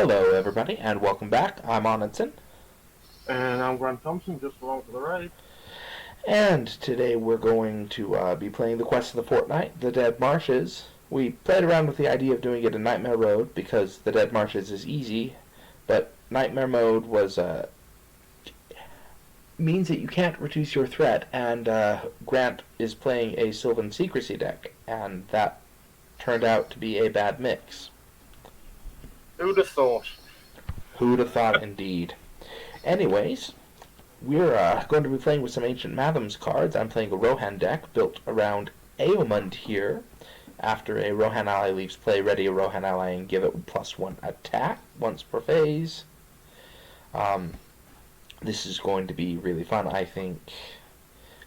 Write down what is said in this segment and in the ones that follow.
Hello, everybody, and welcome back. I'm Onenson, And I'm Grant Thompson, just along for the ride. and today we're going to be playing the quest of the fortnight, the Dead Marshes. We played around with the idea of doing it in Nightmare Road because the Dead Marshes is easy, but Nightmare Mode means that you can't reduce your threat, and Grant is playing a Sylvan Secrecy deck, and that turned out to be a bad mix. Who'd have thought? Who'd have thought, indeed. Anyways, we're going to be playing with some Ancient Mathoms cards. I'm playing a Rohan deck built around Aomund here. After a Rohan ally leaves play, ready a Rohan ally and give it +1 attack once per phase. This is going to be really fun, I think.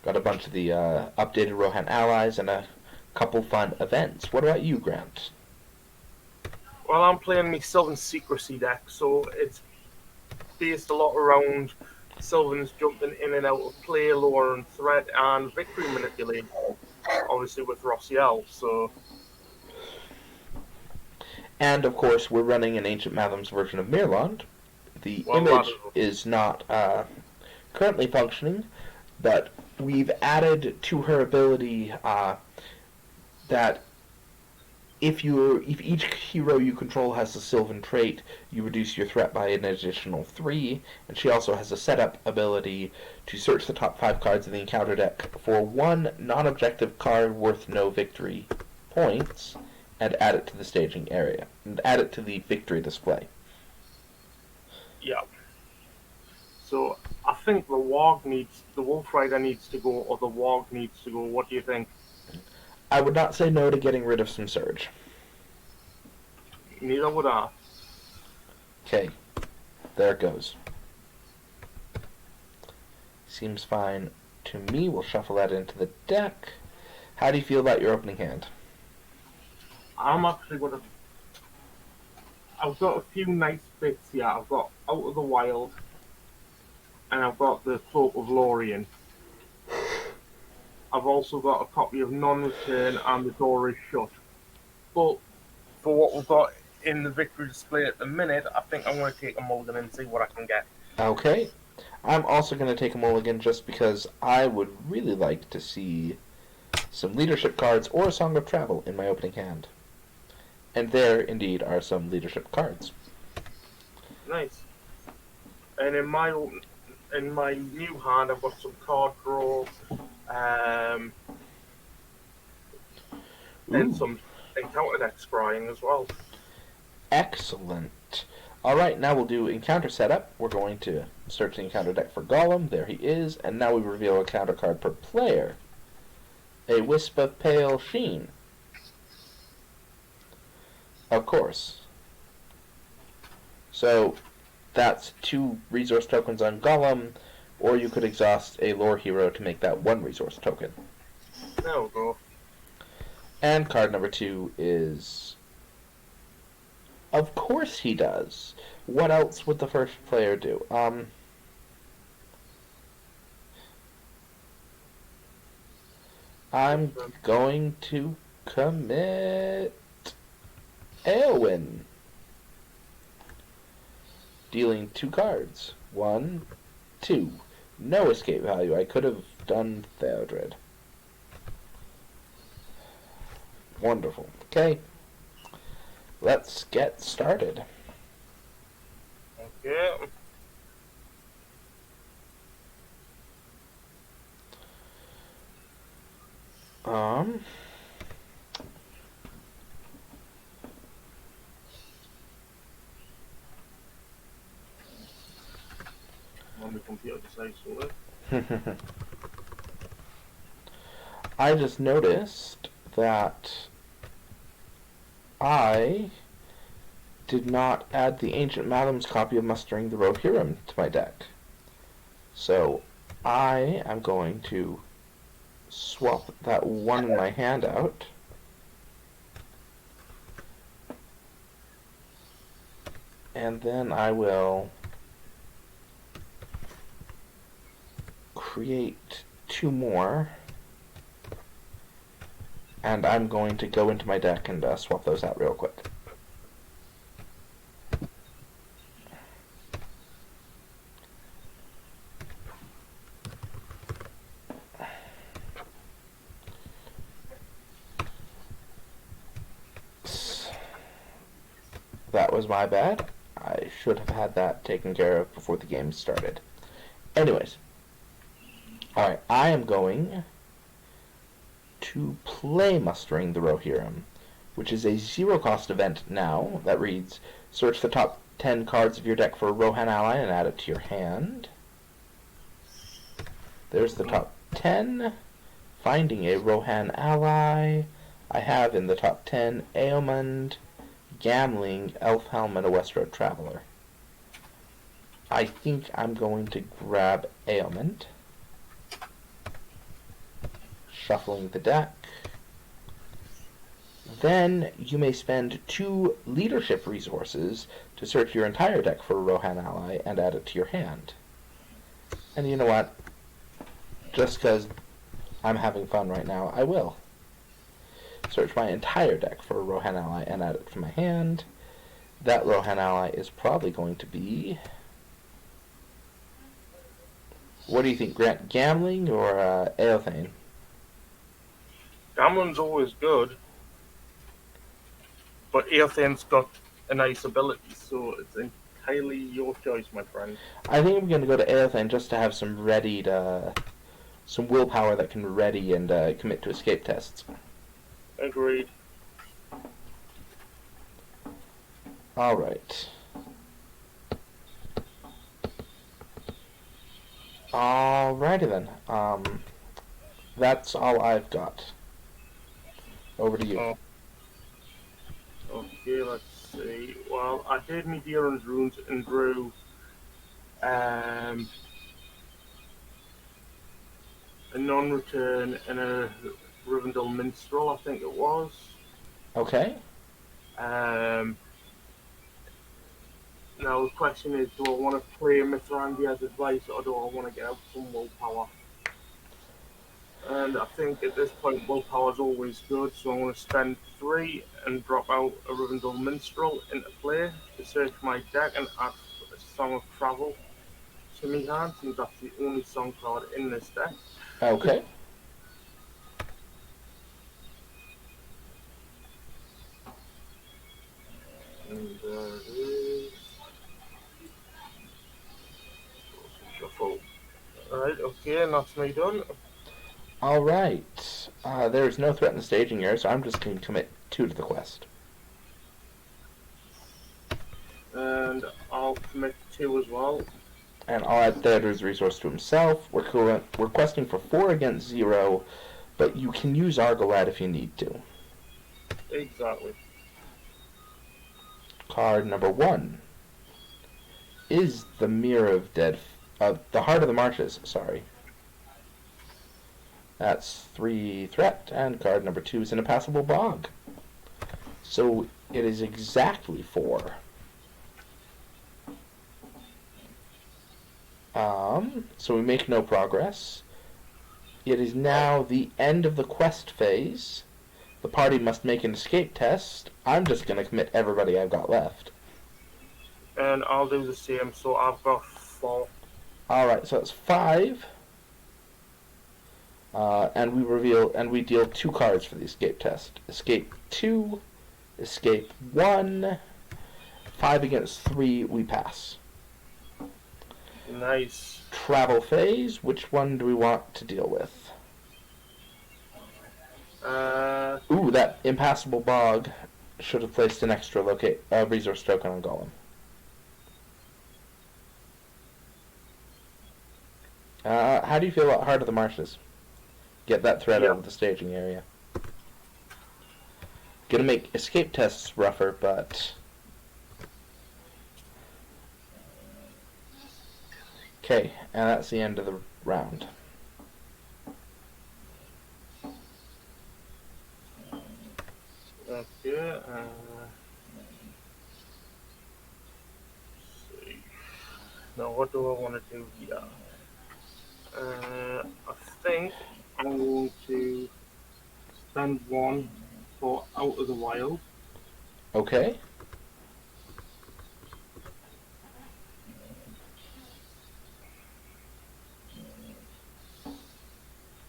Got a bunch of the updated Rohan allies and a couple fun events. What about you, Grant? Well, I'm playing my Sylvan Secrecy deck, so it's based a lot around Sylvans jumping in and out of play, lowering threat, and victory manipulation. Obviously, with Rossiel, so. And, of course, we're running an Ancient Mathoms version of Mirland. The Well, image is not currently functioning, but we've added to her ability that if each hero you control has a Sylvan trait, you reduce your threat by an additional 3, and she also has a setup ability to search the top 5 cards of the encounter deck for one non-objective card worth no victory points, and add it to the staging area, and add it to the victory display. Yeah. So, I think the Wolf Rider needs to go, or the Warg needs to go. What do you think? I would not say no to getting rid of some Surge. Neither would I. Okay, there it goes. Seems fine to me. We'll shuffle that into the deck. How do you feel about your opening hand? I'm actually going to. I've got a few nice bits here. I've got Out of the Wild, and I've got the Cloak of Lorien. I've also got a copy of Non-Return and The Door is Shut. But for what we've got in the victory display at the minute, I think I'm going to take a mulligan and see what I can get. Okay. I'm also going to take a mulligan just because I would really like to see some leadership cards or a Song of Travel in my opening hand. And there, indeed, are some leadership cards. Nice. And in my new hand, I've got some card draw, and some encounter deck scrying as well. Excellent. Alright, now we'll do encounter setup. We're going to search the encounter deck for Golem. There he is. And now we reveal a counter card per player. A Wisp of Pale Sheen. Of course. So, that's 2 resource tokens on Golem, or you could exhaust a lore hero to make that 1 resource token. There we go. And card number 2 is... Of course he does. What else would the first player do? I'm going to commit Eowyn. Dealing 2 cards. 1, 2. No escape value. I could have done Theodred. Wonderful. Okay. Let's get started. Okay. On the computer decides so. I just noticed that I did not add the Ancient Mathoms copy of Mustering the Rohirrim to my deck. So I am going to swap that 1 in my hand out. And then I will create 2 more. And I'm going to go into my deck and swap those out real quick. That was my bad. I should have had that taken care of before the game started. Anyways. Alright, I am going to play Mustering the Rohirrim, which is a zero-cost event now that reads, search the top 10 cards of your deck for a Rohan ally and add it to your hand. There's the top 10. Finding a Rohan ally. I have in the top 10 Eomund, Gamling, Elfhelm, and a Westroad Traveler. I think I'm going to grab Eomund. Shuffling the deck. Then you may spend 2 leadership resources to search your entire deck for a Rohan ally and add it to your hand. And you know what? Just because I'm having fun right now, I will. Search my entire deck for a Rohan ally and add it to my hand. That Rohan ally is probably going to be... What do you think, Grant? Gamling or Eothane? Gamlen's always good, but Eothane's got a nice ability, so it's entirely your choice, my friend. I think I'm going to go to Eothane just to have some some willpower that can ready and commit to escape tests. Agreed. Alright. Alrighty then. That's all I've got. Over to you. Okay, let's see. Well, I did Medeiron's runes and drew a non-return and a Rivendell Minstrel, I think it was. Okay. Now the question is, do I want to play Mithrandir's advice or do I want to get out some willpower? And I think at this point willpower is always good, so I'm going to spend 3 and drop out a Rivendell Minstrel into play to search my deck and add a Song of Travel to my hand, since that's the only song card in this deck. Okay. And there it is. Shuffle. Alright, okay, and that's me done. Alright. There's no threat in the staging area, so I'm just going to commit 2 to the quest. And I'll commit 2 as well. And I'll add Theodor's resource to himself. We're questing for 4 against 0, but you can use Argolad if you need to. Exactly. Card number 1 is the Mirror of the Heart of the Marshes, sorry. That's 3 threat, and card number 2 is an Impassable Bog. So it is exactly 4. So we make no progress. It is now the end of the quest phase. The party must make an escape test. I'm just going to commit everybody I've got left. And I'll do the same, so I've got 4. Alright, so that's 5. And we deal 2 cards for the escape test. Escape 2, escape 1, 5 against 3, we pass. Nice. Travel phase, which one do we want to deal with? Ooh, that Impassable Bog should have placed an extra resource token on Golem. How do you feel about Heart of the Marshes? Get that threat out of the staging area. Gonna make escape tests rougher, but... Okay, and that's the end of the round. Okay, see. Now what do I want to do here? I think I'm going to spend 1 for Out of the Wild. Okay.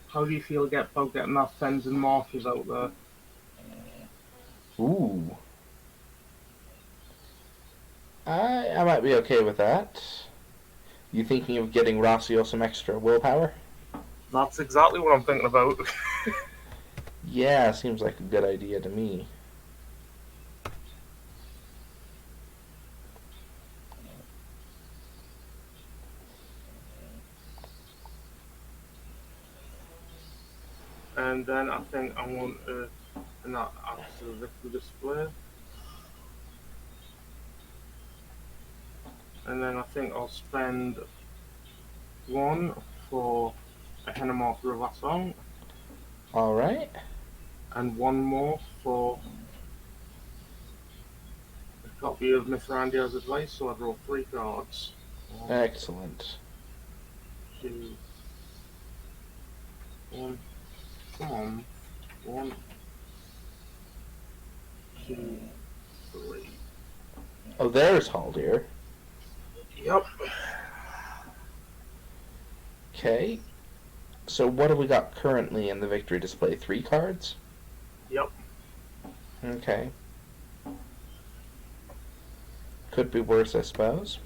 How do you feel about getting that fens and marshes out there? Ooh. I might be okay with that. You thinking of getting Rossio some extra willpower? That's exactly what I'm thinking about. Yeah, seems like a good idea to me. And then I think I want and that adds to the victory display. And then I think I'll spend one for a Henemorph River Song, Alright. and one more for a copy of Miss Randia's advice, so I draw 3 cards. One, Excellent. two, one, come on. One, two, three. Oh, there's Haldir. Yep. Okay. So what have we got currently in the victory display? 3 cards? Yep. Okay. Could be worse, I suppose.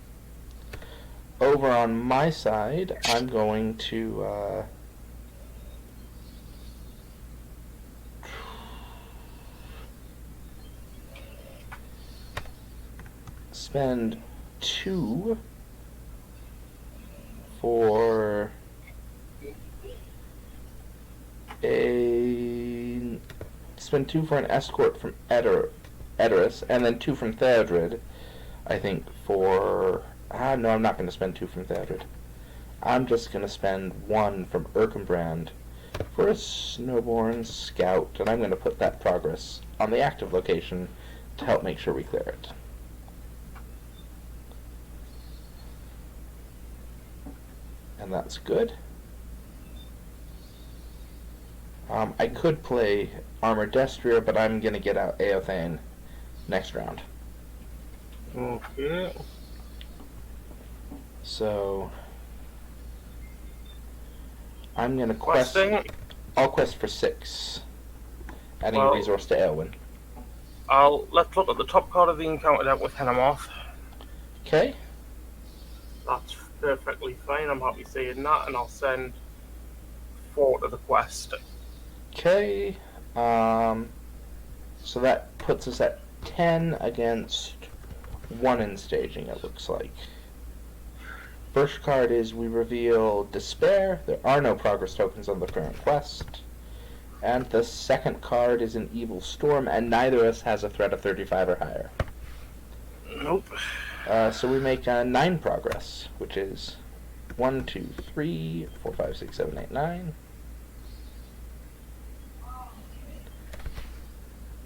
Over on my side, I'm going to spend 2 for an escort from Edoras, and then 2 from Theodred. I think for no, I'm not going to spend 2 from Theodred. I'm just going to spend 1 from Erkenbrand for a snowborn scout, and I'm going to put that progress on the active location to help make sure we clear it. And that's good. I could play Armored Destrier, but I'm going to get out Eothane next round. Okay. So I'm going to quest. Questing. I'll quest for 6, adding Well, a resource to Aelwyn. Let's look at the top card of the encounter deck with Henemorph. Okay. That's perfectly fine. I'm happy saying that, and I'll send 4 to the quest. Okay. So that puts us at 10 against 1 in staging, it looks like. First card is we reveal Despair. There are no progress tokens on the current quest. And the second card is an Evil Storm, and neither of us has a threat of 35 or higher. Nope. So we make 9 progress, which is 1, 2, 3, 4, 5, 6, 7, 8, 9.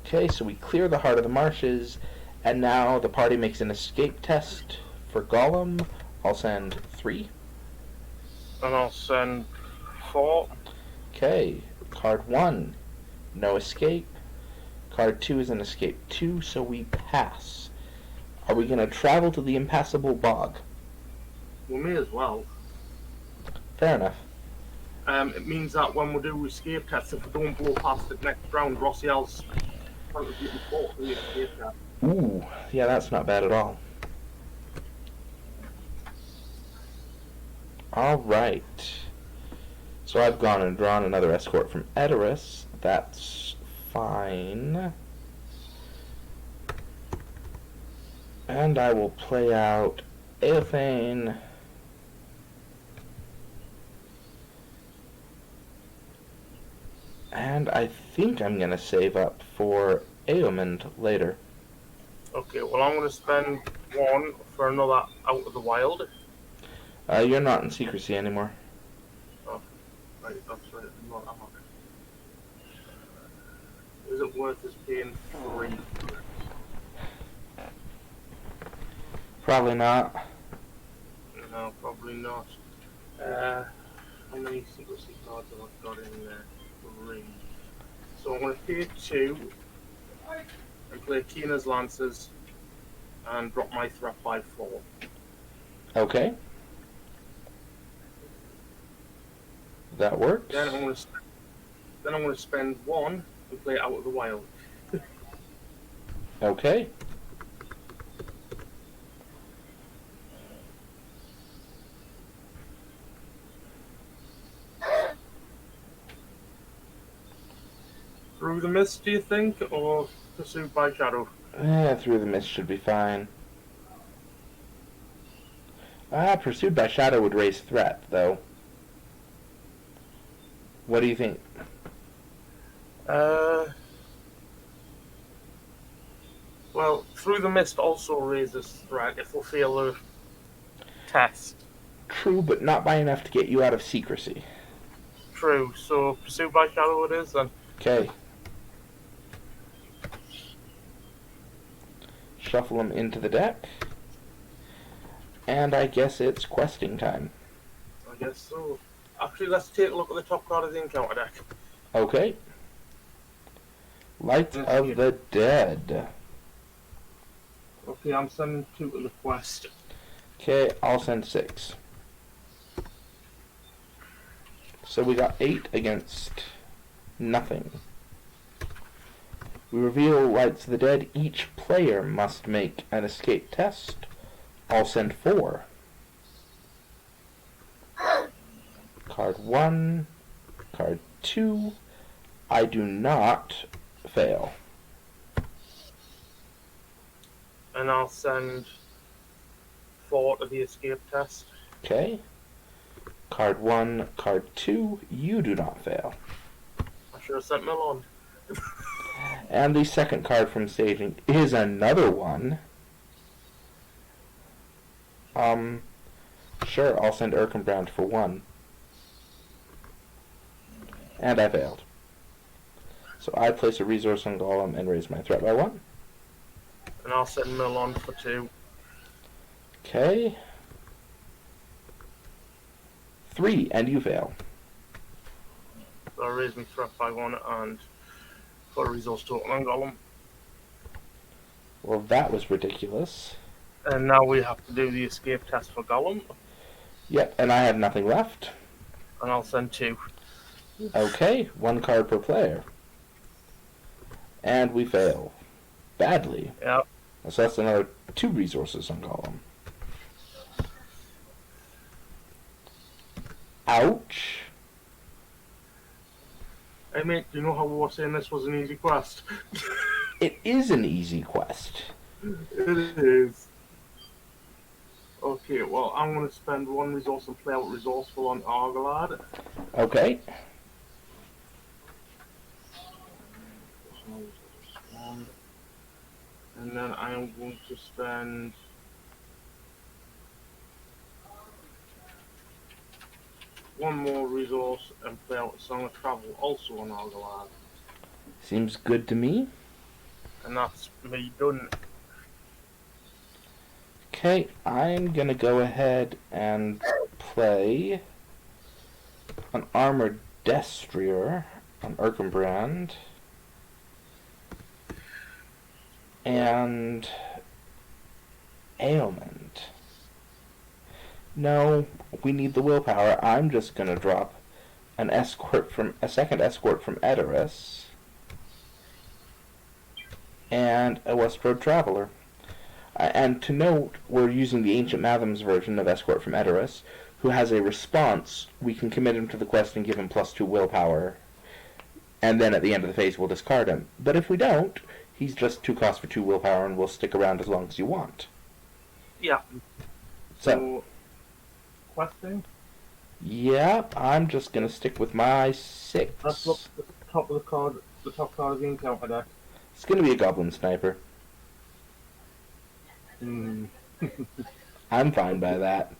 Okay, so we clear the Heart of the Marshes, and now the party makes an escape test for Gollum. I'll send 3. And I'll send 4. Okay, card 1, no escape. Card 2 is an escape 2, so we pass. Are we going to travel to the impassable bog? We may as well. Fair enough. It means that when we do escape tests, if we don't blow past it next round, Rossiel's contributing 4 to the escape test. Ooh, yeah, that's not bad at all. Alright. So I've gone and drawn another escort from Edoras. That's fine. And I will play out Eothane. And I think I'm going to save up for Eomund later. Okay, well, I'm going to spend 1 for another Out of the Wild. You're not in secrecy anymore. Right, that's right. I'm not. Is it worth us paying 3? Probably not. No, probably not. How many secrecy cards have I got in there? 3. So I'm going to pay 2 and play Keena's Lancers and drop my threat by 4. Okay. That works. Then I'm going to spend 1 and play Out of the Wild. Okay. Through the Mist, do you think, or Pursued by Shadow? Through the Mist should be fine. Pursued by Shadow would raise threat, though. What do you think? Well, Through the Mist also raises threat if we fail the test. True, but not by enough to get you out of secrecy. True, so Pursued by Shadow it is then. Okay. Shuffle them into the deck. And I guess it's questing time. I guess so. Actually, let's take a look at the top card of the encounter deck. Okay. Light of the Dead. Okay, I'm sending 2 to the quest. Okay, I'll send 6. So we got 8 against nothing. We reveal Lights of the Dead. Each player must make an escape test. I'll send 4. Card 1. Card 2. I do not fail. And I'll send 4 to the escape test. Okay. Card 1, card 2, you do not fail. I should have sent Milan. And the second card from staging is another 1. Sure, I'll send Erkenbrand for 1. And I failed. So I place a resource on Golem and raise my threat by 1. And I'll send Milan for 2. Okay. 3, and you fail. So I raise my threat by 1 and put a resource total on Golem. Well, that was ridiculous. And now we have to do the escape test for Golem. Yep, and I have nothing left. And I'll send 2. Okay, 1 card per player. And we fail. Badly. Yep. So that's another 2 resources on Golem. Ouch. Hey mate, do you know how we were saying this was an easy quest? It is an easy quest. It is. Okay, well, I'm going to spend 1 resource and play out Resourceful on Argalad. Okay. And then I am going to spend 1 more resource and play out Song of Travel also on Argalad. Seems good to me. And that's me done. Okay, I'm gonna go ahead and play an Armored Destrier on Erkenbrand. And Ailment. No, we need the willpower. I'm just gonna drop a second escort from Edoras and a Westroad Traveler. And to note, we're using the Ancient Mathoms version of Escort from Edoras, who has a response. We can commit him to the quest and give him +2 willpower, and then at the end of the phase we'll discard him. But if we don't, he's just 2 costs for 2 willpower and will stick around as long as you want. Yeah. So questing? Yeah, I'm just gonna stick with my 6. Let's look at the top of the top card of the encounter deck. It's gonna be a Goblin Sniper. I'm fine by that.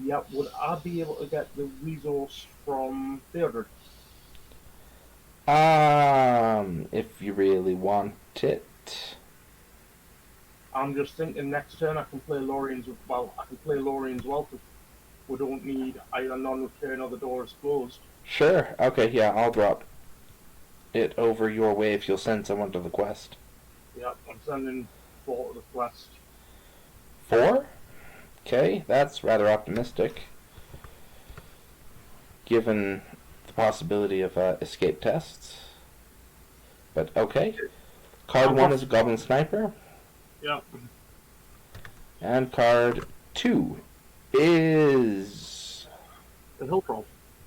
Yep, would I be able to get the resource from Theodred? If you really want it. I'm just thinking next turn I can play Lorien's well, because we don't need either non-return or the door is closed. Sure, okay, yeah, I'll drop it over your way if you'll send someone to the quest. Yep, I'm sending 4 to the quest. 4? Okay, that's rather optimistic. Given the possibility of escape tests. But okay. Card 1 is a Goblin Sniper. Yep. And card 2 is The Hill Troll.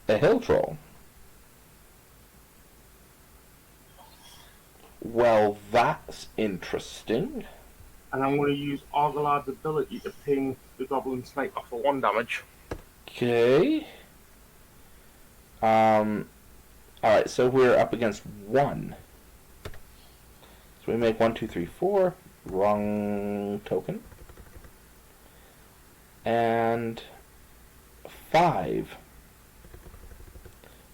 a Hill Troll. Well, that's interesting. And I'm going to use Argalad's ability to ping the Goblin Sniper for 1 damage. Okay. Alright, so we're up against 1. So we make 1, 2, 3, 4. Wrong token. And 5.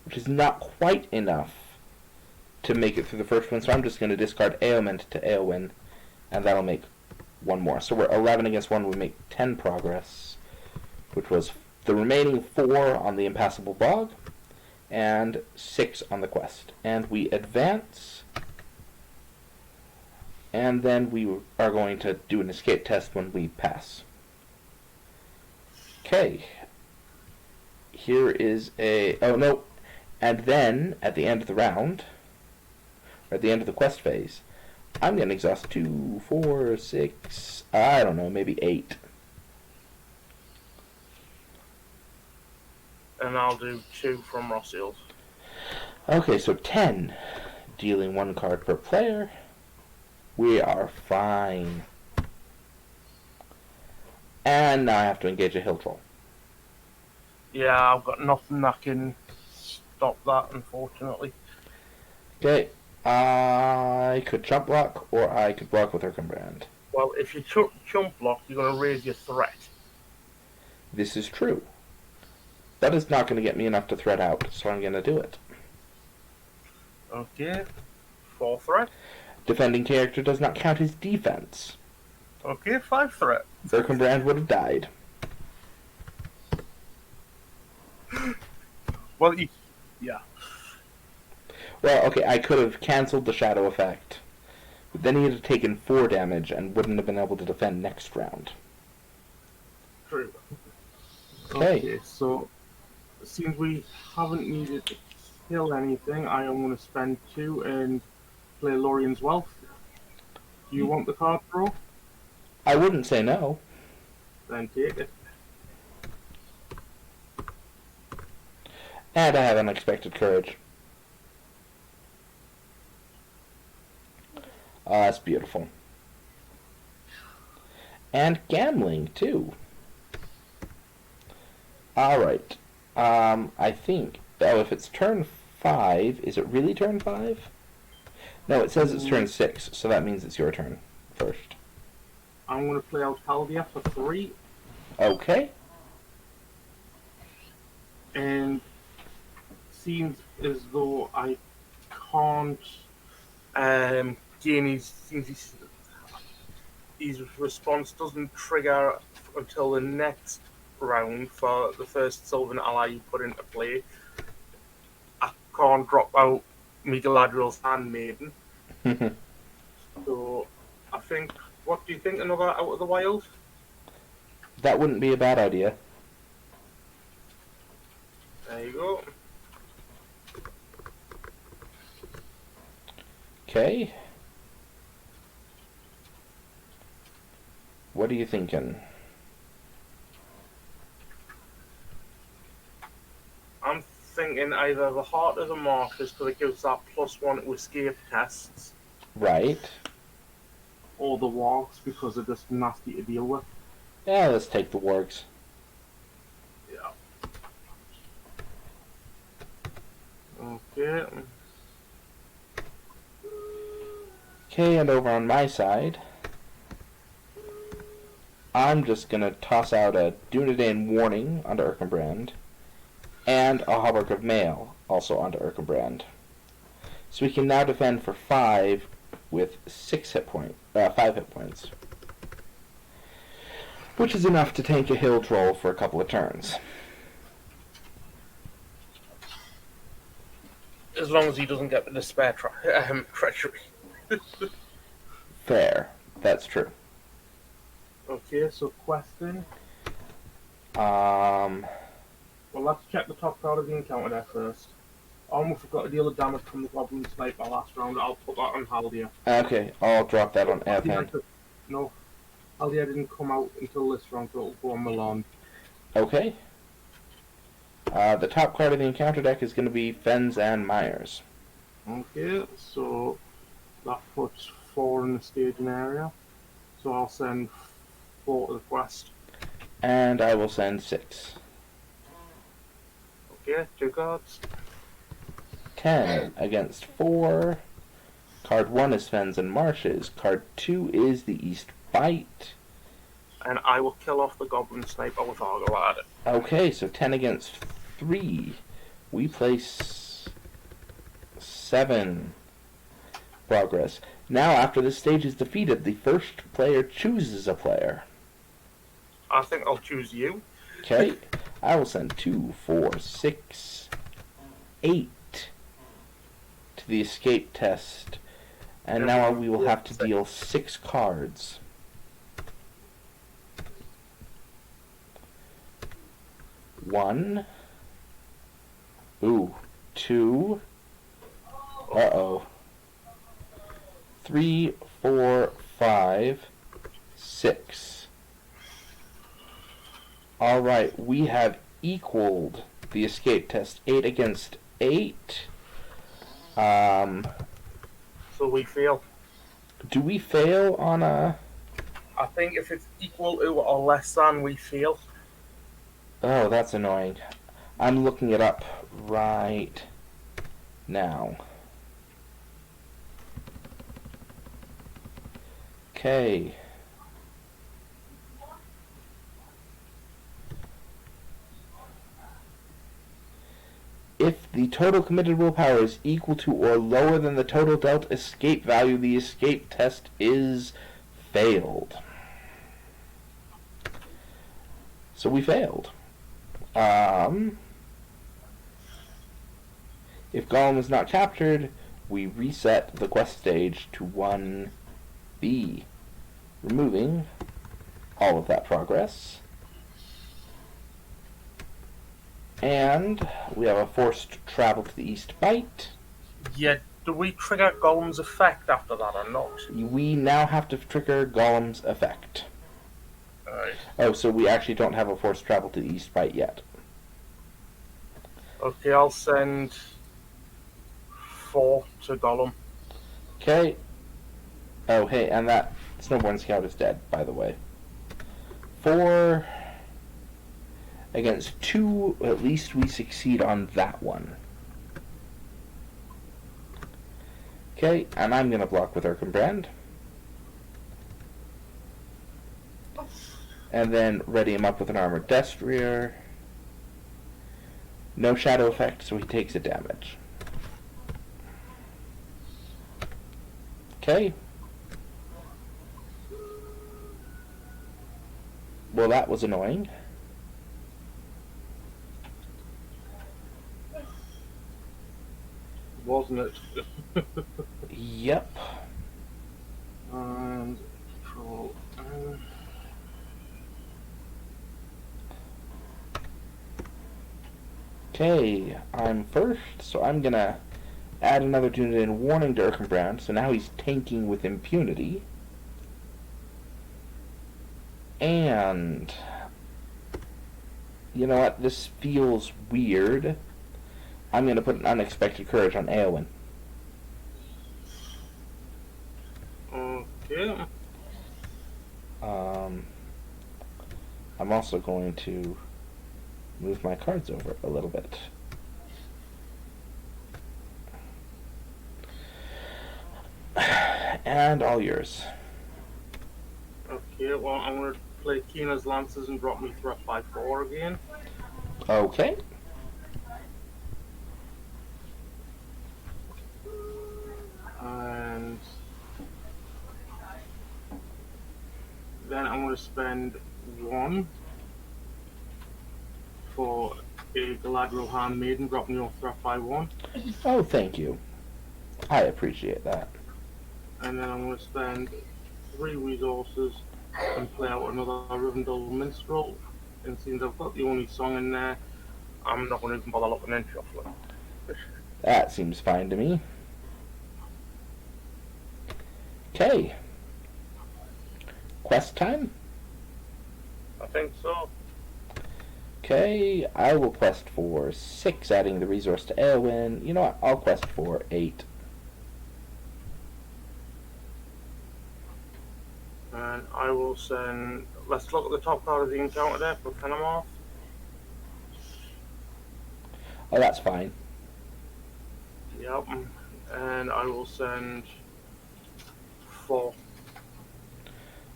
Which is not quite enough to make it through the first one, so I'm just going to discard Ailment to Ailwin, and that'll make 1 more. So we're 11 against 1, we make 10 progress, which was the remaining 4 on the Impassable Bog, and 6 on the quest. And we advance, and then we are going to do an escape test when we pass. Okay. Here is a... oh, no. And then, at the end of the round, or at the end of the quest phase, I'm going to exhaust 2, 4, 6, I don't know, maybe 8. And I'll do 2 from Rossfield. Okay, so 10. Dealing 1 card per player. We are fine. And now I have to engage a hill troll. Yeah, I've got nothing that can stop that, unfortunately. Okay, I could chump block, or I could block with Erkenbrand. Well, if you chump block, you're going to raise your threat. This is true. That is not going to get me enough to threat out, so I'm going to do it. Okay. 4 threat. Defending character does not count as defense. Okay, 5 threat. Erkenbrand would have died. Well, yeah. Well, okay, I could have cancelled the shadow effect. But then he would have taken 4 damage and wouldn't have been able to defend next round. True. Okay. So since we haven't needed to kill anything, I am going to spend 2 and play Lorien's Wealth. Do you want the card draw? I wouldn't say no. Then take it. And I have unexpected courage. That's beautiful. And gambling, too. Alright. I think... oh, if it's turn 5... is it really turn 5? No, it says it's turn 6, so that means it's your turn first. I'm going to play out Haldia for 3. Okay. And seems as though I can't gain his response doesn't trigger until the next round for the first Sylvan ally you put into play. I can't drop out Galadriel's Handmaiden. So I think, what do you think, another Out of the Wild? That wouldn't be a bad idea. There you go. Okay. What are you thinking? I'm thinking either the Heart of the Marshes, because it gives that +1 to escape tests, Right. or the Wargs, because they're just nasty to deal with. Yeah, let's take the wargs. Yeah. Okay. Okay, and over on my side, I'm just going to toss out a Dunedain Warning onto Erkenbrand, and a Hauberk of Mail also onto Erkenbrand. So we can now defend for 5 with 5 hit points. Which is enough to tank a hill troll for a couple of turns. As long as he doesn't get the despair treachery. Fair. That's true. Okay, so question. Um, Well, let's check the top card of the encounter there first. Almost forgot to deal the damage from the Goblin Sniper last round. I'll put that on Haldia. okay, I'll drop that on Avhand. No, Haldia didn't come out until this round, so it'll go on Milan. Okay. The top card of the encounter deck is going to be Fens and Myers. Okay, so That puts 4 in the staging area. So I'll send 4 to the quest. And I will send 6. Okay, 2 cards. 10 against 4. Card 1 is Fens and Marshes. Card 2 is the East Bite. And I will kill off the Goblin Sniper with Argo at it. Okay, so 10 against 3. We place 7 progress. Now, after this stage is defeated, the first player chooses a player. I think I'll choose you. Okay, I will send 2, 4, 6, 8 to the escape test. And now we will have to deal 6 cards. One. Ooh. 2. Uh-oh. 3, 4, 5, 6. Alright, we have equaled the escape test. 8 against 8. So we fail. Do we fail on a... I think if it's equal to or less than, we fail. Oh, that's annoying. I'm looking it up right now. Okay. If the total committed willpower is equal to or lower than the total dealt escape value, the escape test is failed. So we failed. If Gollum is not captured, we reset the quest stage to 1B, removing all of that progress. And we have a forced travel to the East Bite. Yeah, do we trigger Golem's effect after that or not? We now have to trigger Gollum's effect. Alright. Oh, so we actually don't have a forced travel to the East Bite yet. Okay, I'll send 4 to Gollum. Okay. Oh, hey, and that Snowborn Scout is dead, by the way. 4 against 2, at least we succeed on that one. Okay, and I'm going to block with Erkenbrand. And then ready him up with an Armored Destrier. No shadow effect, so he takes a damage. Okay. Well, that was annoying. Wasn't it? Yep. And control. Okay, I'm first, so I'm gonna add another unit in warning to Erkenbrand, so now he's tanking with impunity. And you know what? This feels weird. I'm gonna put an unexpected courage on Eowyn. Okay. I'm also going to move my cards over a little bit. And all yours. Okay, well, I'm going to play Keena's Lances and drop me threat by 4 again. Okay. And then I'm going to spend 1 for a Galadriel Handmaiden, dropping your threat by 1. Oh, thank you. I appreciate that. And then I'm going to spend 3 resources and play out another Rivendell Minstrel. And since I've got the only song in there, I'm not going to even bother looking in shuffling. That seems fine to me. Okay. Quest time? I think so. Okay, I will quest for 6, adding the resource to Eowyn. You know what? I'll quest for 8. And I will send. Let's look at the top card of the encounter deck with Fenimoth. Oh, that's fine. Yep. And I will send 4.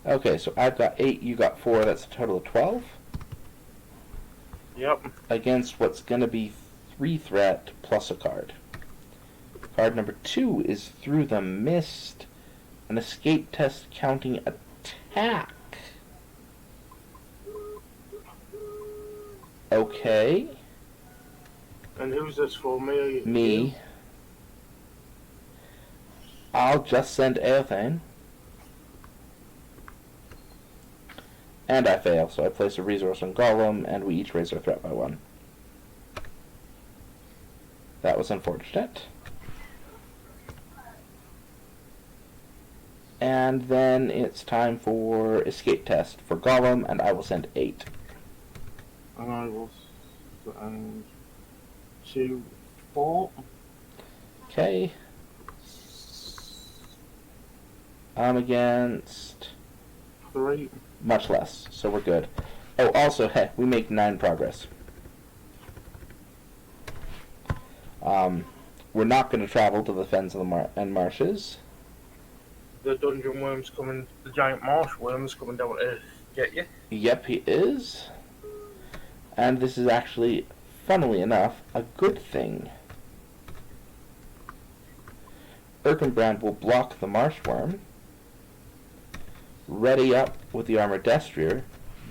Okay, so I've got 8, you got 4, that's a total of 12. Yep. Against what's going to be 3 threat plus a card. Card number 2 is Through the Mist, an escape test counting attack. Okay. And who's this for? Me? Me. You? I'll just send Aothane. And I fail, so I place a resource on Golem, and we each raise our threat by 1. That was unfortunate. And then it's time for escape test for Golem, and I will send 8. And I will send 2, 4. Okay. I'm against 3. much less, so we're good. Oh, also, hey, we make 9 progress. We're not going to travel to the fens of the and marshes. The dungeon worms coming, the giant marsh worms coming down to get you. Yep, he is. And this is actually, funnily enough, a good thing. Erkenbrand will block the marshworm, ready up with the armored destrier,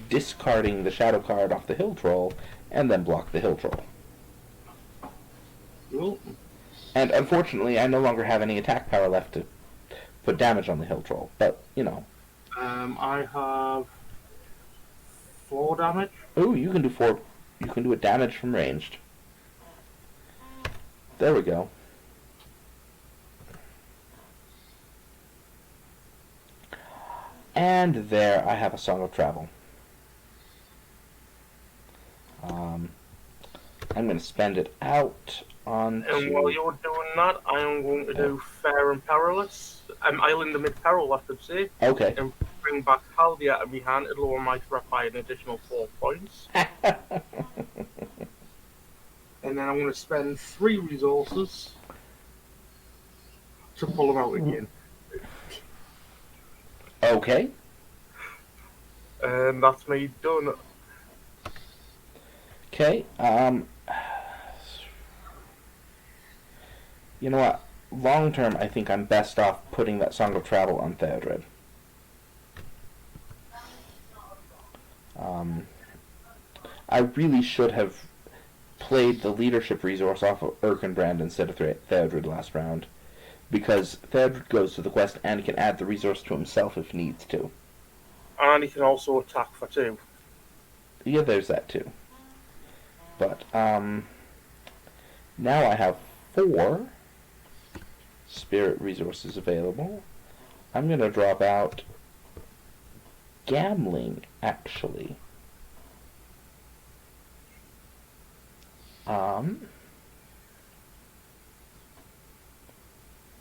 discarding the shadow card off the hill troll, and then block the hill troll. Cool. And unfortunately, I no longer have any attack power left to put damage on the hill troll, but, you know. I have 4 damage. Ooh, you can do 4. You can do a damage from ranged. There we go. And there I have a Song of Travel. I'm going to spend it out on. And while you're doing that, I am going to do Fair and Perilous. Island amid peril, I should say. Okay. And bring back Haldia to my hand to lower my threat by an additional 4 points. And then I'm going to spend 3 resources to pull them out again. Okay. And that's me done. Okay. You know what? Long term, I think I'm best off putting that Song of Travel on Theodred. I really should have played the leadership resource off of Erkenbrand instead of Theodred last round, because Theodred goes to the quest and can add the resource to himself if he needs to. And he can also attack for 2. Yeah, there's that too. But, now I have 4 spirit resources available. I'm going to drop out Gambling, actually.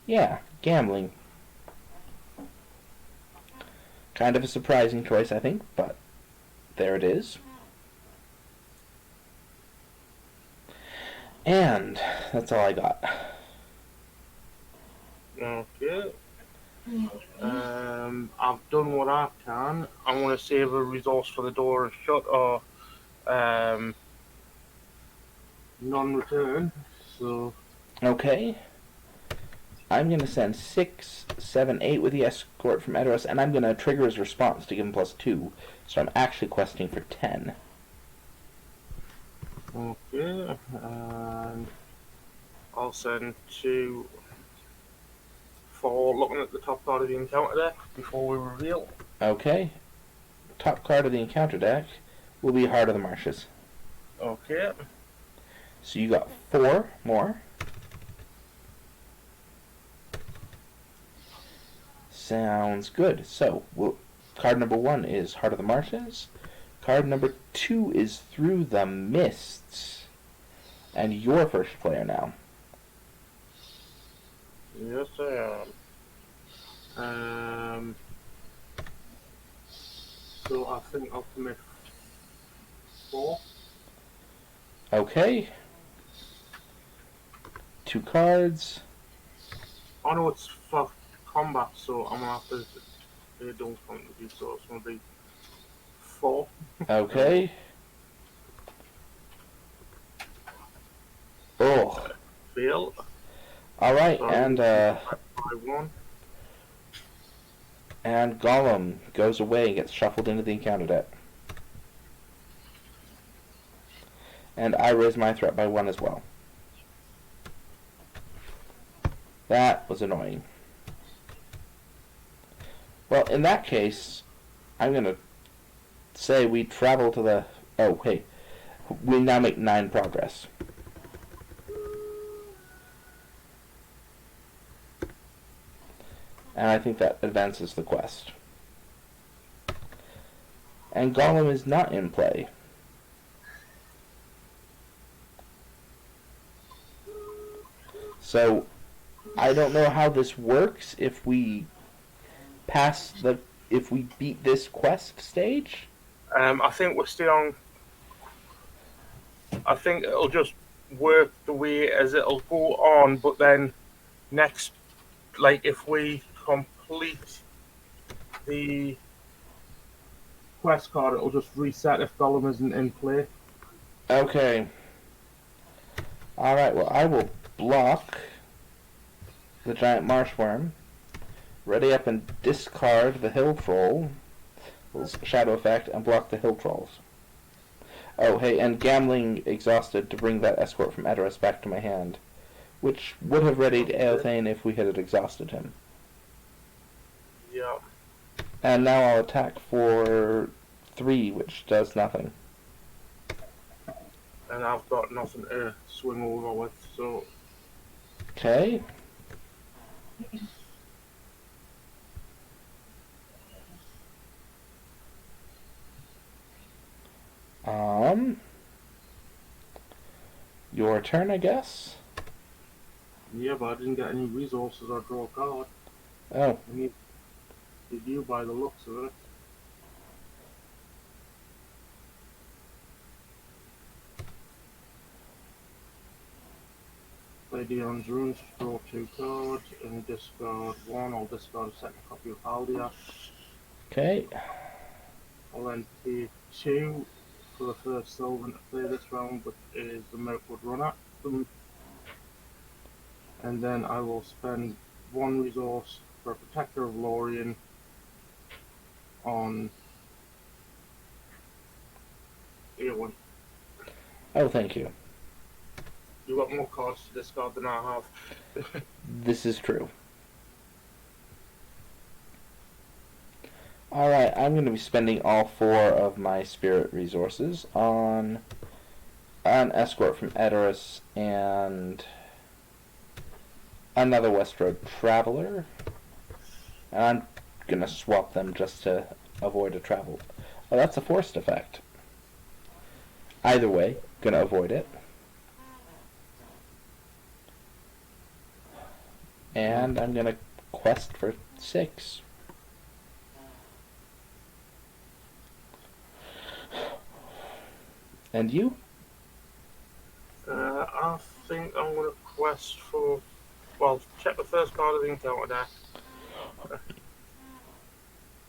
Yeah, Gambling. Kind of a surprising choice, I think, but there it is. And that's all I got. Okay. I've done what I can. I want to save a resource for the door and shut or non-return. So. Okay. I'm going to send 6, 7, 8 with the escort from Edoras, and I'm going to trigger his response to give him +2. So I'm actually questing for 10. Okay. And I'll send 2 for looking at the top card of the encounter deck before we reveal. Okay. Top card of the encounter deck will be Heart of the Marshes. Okay. So you got 4 more. Sounds good. So, card number 1 is Heart of the Marshes. Card number 2 is Through the Mists. And you're first player now. Yes, I am. So I think I'll commit 4. Okay. 2 cards. I know it's for combat, so I'm gonna have to. They don't contribute, so it's gonna be 4. Okay. Oh. Fail. Alright, So I and lose by 1. Gollum goes away and gets shuffled into the encounter deck. And I raise my threat by 1 as well. That was annoying. Well, in that case, I'm going to say we travel to the... Oh, hey. We now make 9 progress. And I think that advances the quest. And Gollum is not in play. So, I don't know how this works if we if we beat this quest stage. I think we're still on. I think it'll just work the way as it'll go on, but then next, like if we complete the quest card, it'll just reset if Gollum isn't in play. Okay. Alright, well, I will block the giant marshworm, ready up and discard the hill troll, shadow effect, and block the hill trolls. Oh, hey, and gambling exhausted to bring that escort from Edoras back to my hand, which would have readied Eothane if we had exhausted him. Yeah. And now I'll attack for 3, which does nothing. And I've got nothing to swing over with, so. Okay. Your turn, I guess? Yeah, but I didn't get any resources or draw a card. Oh. I need you by the looks of it. Play Dion's runes, draw 2 cards, and discard 1. I'll discard a second copy of Haldia. Okay. I'll then pay 2 for the first Sylvan to play this round, which is the Mirkwood Runner. And then I will spend 1 resource for Protector of Lorien on Eowyn. Oh, thank you. You got more cards to discard than I have. This is true. Alright, I'm going to be spending all 4 of my spirit resources on an escort from Edoras and another Westroad Traveler. And I'm going to swap them just to avoid a travel. Oh, that's a forced effect. Either way, going to avoid it. And I'm going to quest for 6. And you? I think I'm going to quest for. Well, check the first card of the encounter deck.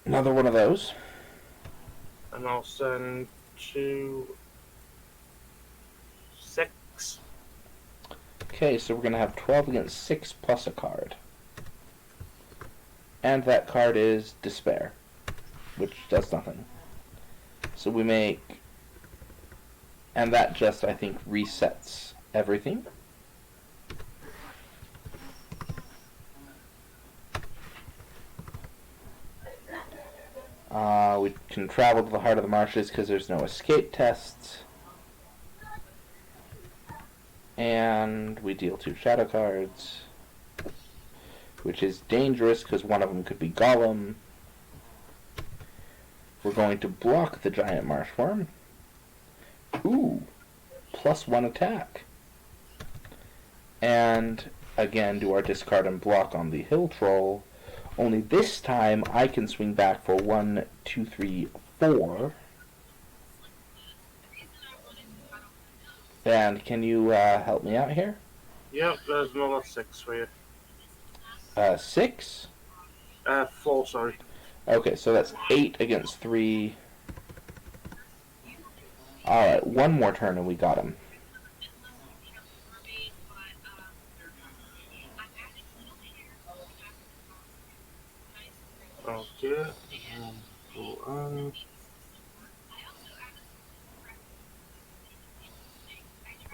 Another one of those. And I'll send 2, 6. Okay, so we're going to have 12 against 6 plus a card. And that card is Despair, which does nothing. So we make... And that just, I think, resets everything. We can travel to the heart of the marshes because there's no escape tests. And we deal 2 shadow cards, which is dangerous because one of them could be Gollum. We're going to block the giant marshworm. Ooh, +1 attack. And again, do our discard and block on the hill troll. Only this time I can swing back for 1, 2, 3, 4. And can you help me out here? Yep, there's another 6 for you. 6? 4, sorry. Okay, so that's 8 against 3. Alright, one more turn and we got him. Okay.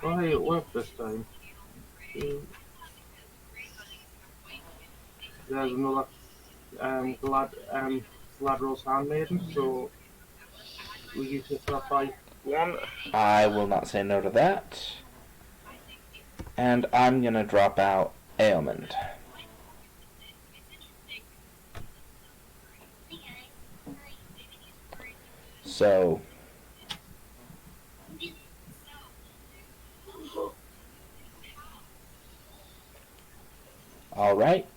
Oh, hey, it worked this time. There's another Gladrose handmaiden, so we use it by 1. I will not say no to that. And I'm going to drop out Ailment. So, alright.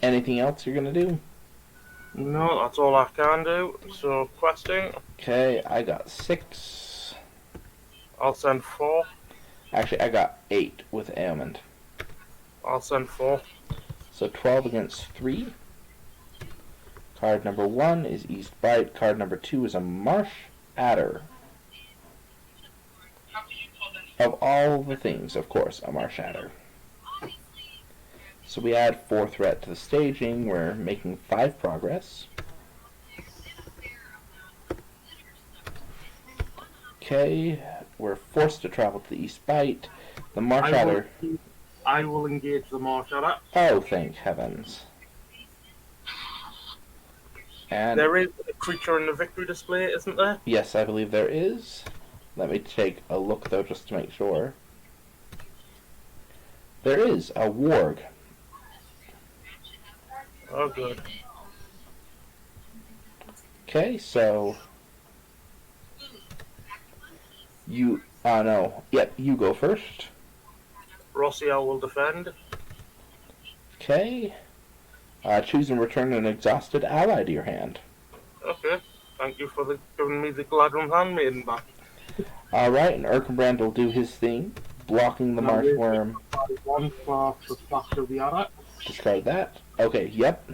Anything else you're going to do? No, that's all I can do. So, questing. Okay, I got 6. I'll send 4. Actually, I got 8 with Ailment. I'll send 4. So 12 against 3. Card number 1 is East Bite. Card number 2 is a Marsh Adder. Of all the things, of course, a Marsh Adder. So we add 4 threat to the staging. We're making 5 progress. Okay, we're forced to travel to the East Bite. The Marsh Adder... I will engage the Marsh Adder. Oh, thank heavens. And there is a creature in the victory display, isn't there? Yes, I believe there is. Let me take a look, though, just to make sure. There is a warg. Oh, good. Okay, so... You... no. Yep, you go first. Rossiel will defend. Okay. Choose and return an exhausted ally to your hand. Okay. Thank you for giving me the Gladrun handmaiden back. Alright, and Erkenbrand will do his thing, blocking the Marsh Worm. 1 for the fact of the adder. Discard that. Okay, yep.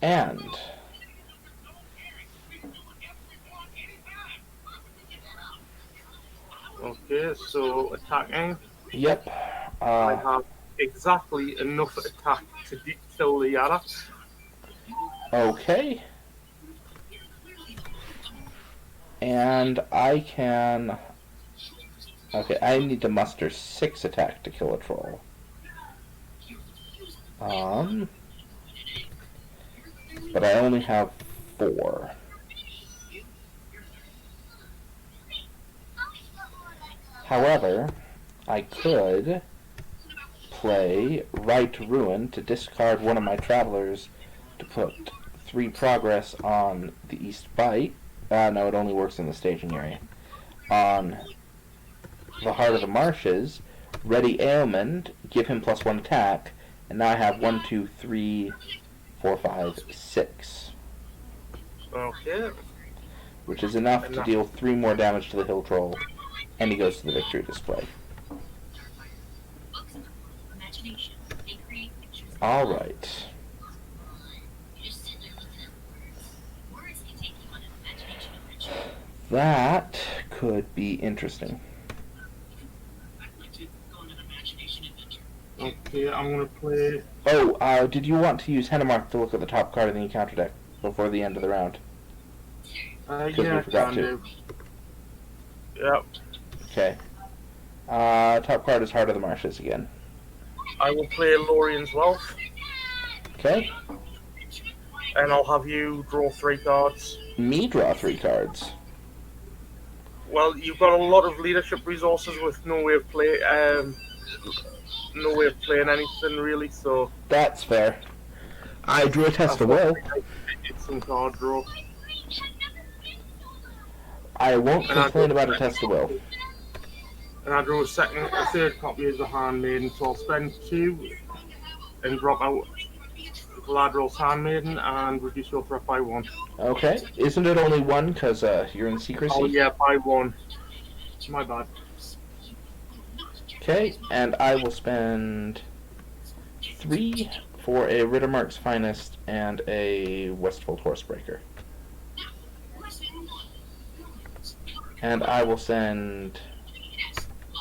And... Okay, so attacking. Yep. I have exactly enough attack to kill the adder. Okay. And I can... Okay, I need to muster 6 attack to kill a troll. But I only have 4. However, I could play Right Ruin to discard one of my travelers to put 3 progress on the East Bite. No, it only works in the staging area. On the Heart of the Marshes, Ready Ailment, give him +1 attack, and now I have 1, 2, 3, 4, 5, 6. Okay. Which is enough to deal 3 more damage to the Hill Troll, and he goes to the victory display. Alright. That could be interesting. Okay, I'm gonna play... Oh, did you want to use Hennemark to look at the top card of the encounter deck before the end of the round? yeah, we forgot to. Yep. Okay. Top card is Heart of the Marshes again. I will play Lorien's Wealth. Okay. And I'll have you draw 3 cards. Me draw 3 cards. Well, you've got a lot of leadership resources with no way of playing anything really, so... That's fair. I drew a Test of Will. It's some card draw. I won't complain about a Test of Will. And I drew a third copy as a handmaiden, so I'll spend 2 and drop out Galadriel's Handmaiden and reduce your threat by 1. Okay. Isn't it only one because you're in Oh secrecy? yeah, by 1. My bad. Okay, and I will spend 3 for a Rittermark's Finest and a Westfold Horsebreaker. And I will send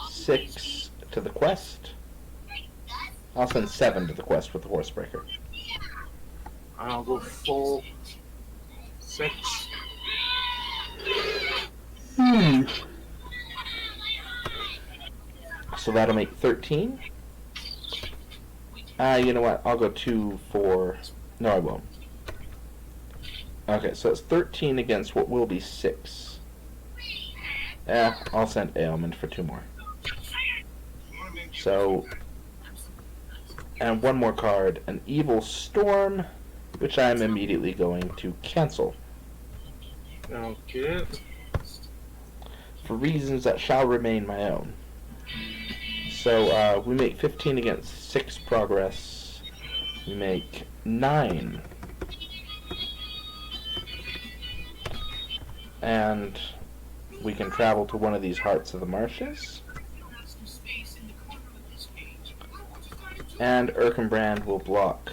6 to the quest. I'll send 7 to the quest with the Horsebreaker. And I'll go 4, 6. So that'll make 13. You know what? I'll go 2 for... No, I won't. Okay, so it's 13 against what will be 6. I'll send Ailment for 2 more. So... And 1 more card, an Evil Storm, which I'm immediately going to cancel. Okay. For reasons that shall remain my own. So we make 15 against 6 progress. We make 9. And we can travel to one of these Hearts of the Marshes. And Erkenbrand will block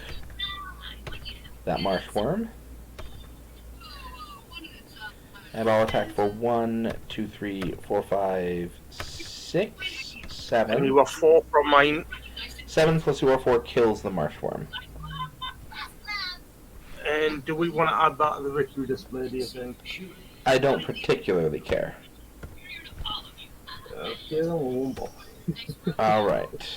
that Marsh Worm. And I'll attack for 1, 2, 3, 4, 5, 6, 7. And you are 4 from mine. 7 plus your 4 kills the Marsh Worm. And do we want to add that to the victory display, do you think? I don't particularly care. Okay, then we won't bother. Alright.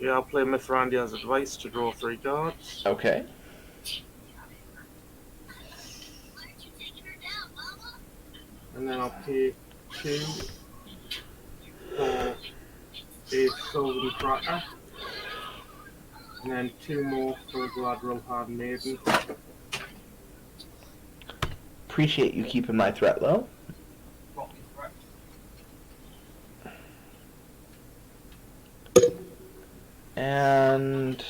Yeah, I'll play Mithrandia's Advice to draw 3 cards. Okay. And then I'll pay 2 for a Sylvan Tracker. And then 2 more for Galadriel Handmaiden. Appreciate you keeping my threat low. And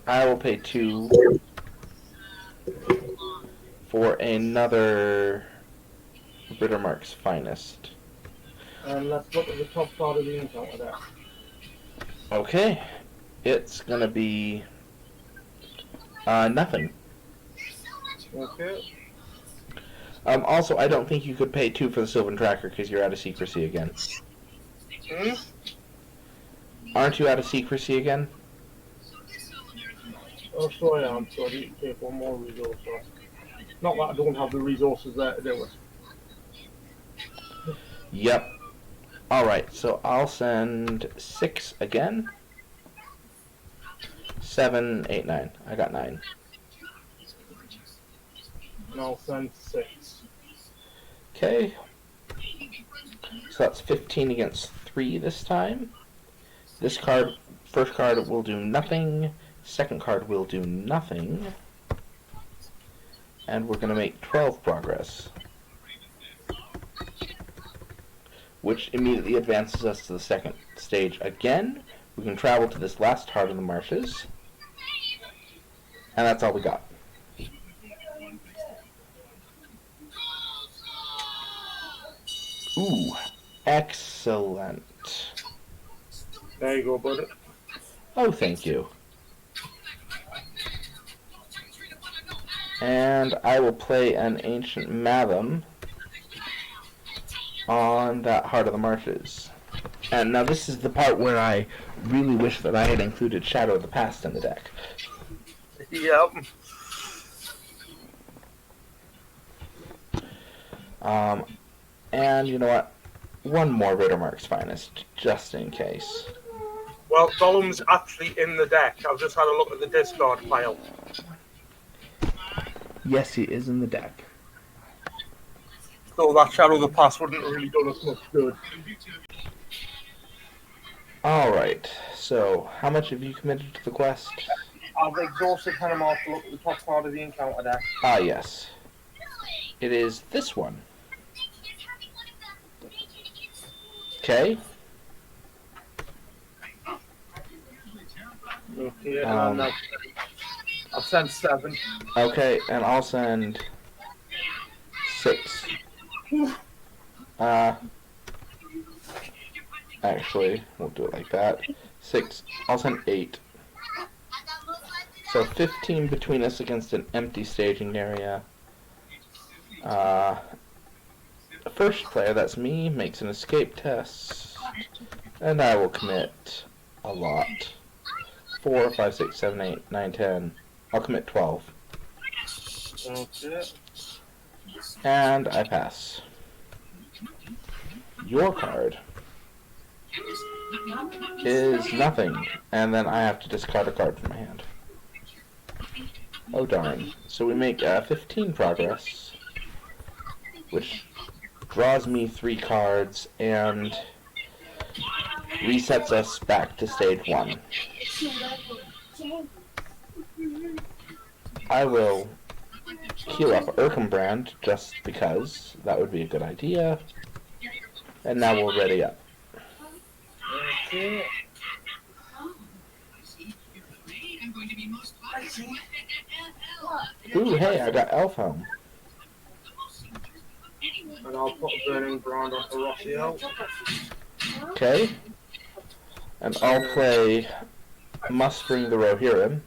I will pay 2 for another Rittermark's Finest. And let's look at the top part of the encounter there. Okay. It's gonna be nothing. Okay. Also, I don't think you could pay 2 for the Sylvan Tracker because you're out of secrecy again. Hmm? Aren't you out of secrecy again? Oh, so I am. So I need to take 1 more resource. Not that I don't have the resources there to do it. Yep. Alright, so I'll send 6 again. 7, 8, 9. I got 9. And I'll send 6. Okay. So that's 15 against 3 this time. This card, first card will do nothing. Second card will do nothing. And we're going to make 12 progress. Which immediately advances us to the second stage again. We can travel to this last Heart of the Marshes. And that's all we got. Ooh, excellent. There you go, buddy. Oh, thank you. And I will play an Ancient Mathom on that Heart of the Marshes. And now this is the part where I really wish that I had included Shadow of the Past in the deck. Yep. And you know what? 1 more Rittermark's Finest, just in case. Well, Gollum's actually in the deck. I've just had a look at the discard pile. Yes, he is in the deck. So that Shadow of the Past wouldn't really do us much good. Alright, so how much have you committed to the quest? I've exhausted Panama to look at the top part of the encounter deck. Ah, yes. It is this one. Okay. Okay, and I'll send 7. Okay, and I'll send 6. Actually, we'll do it like that. 6. I'll send 8. So 15 between us against an empty staging area. The first player, that's me, makes an escape test. And I will commit a lot. 4, 5, 6, 7, 8, 9, 10. I'll commit 12. Okay. And I pass. Your card is nothing. And then I have to discard a card from my hand. Oh darn. So we make 15 progress, which draws me 3 cards and resets us back to stage 1. I will heal up Erkenbrand just because that would be a good idea. And now we'll ready up. Okay. Ooh, hey, I got Elf Helm. And I'll put a burning brand on for Rossiel. Okay. And I'll play Mustering the Rohirrim.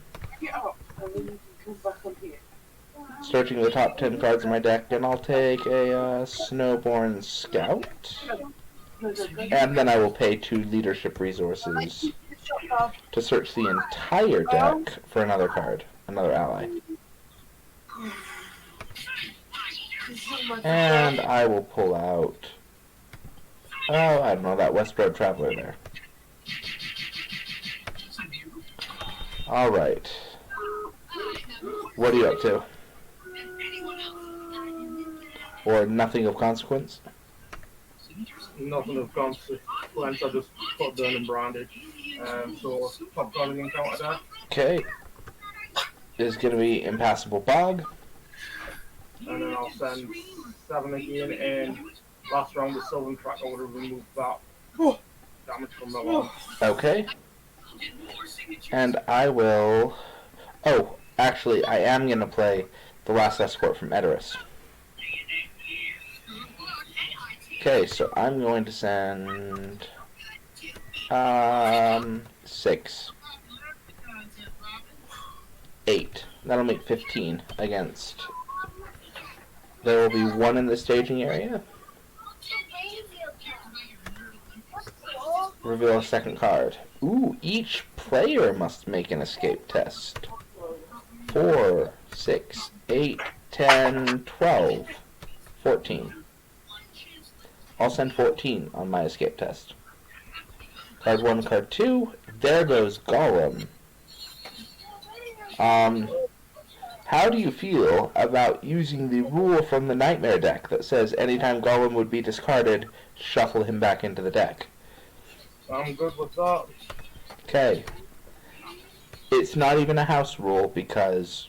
Searching the top 10 cards in my deck, and I'll take a Snowborn Scout. And then I will pay 2 leadership resources to search the entire deck for another card, another ally. And I will pull out, oh, I don't know, that West Road Traveler there. Alright. What are you up to? Or nothing of consequence? Nothing of consequence. I just put burning branded. So top card of the encounter that. Okay. Is going to be Impassable Bog. And then I'll send 7 again, and last round with Sylvan Track I would have removed that damage from the lawn. Okay. And I will... Oh, actually, I am going to play the last escort from Edoras. Okay, so I'm going to send... 6. 8. That'll make 15 against... There will be 1 in the staging area. Reveal a second card. Ooh, each player must make an escape test. 4, 6, 8, 10, 12, 14. I'll send 14 on my escape test. Card 1, card 2. There goes Gollum. How do you feel about using the rule from the Nightmare deck that says anytime Gollum would be discarded, shuffle him back into the deck? I'm good with that. Okay. It's not even a house rule because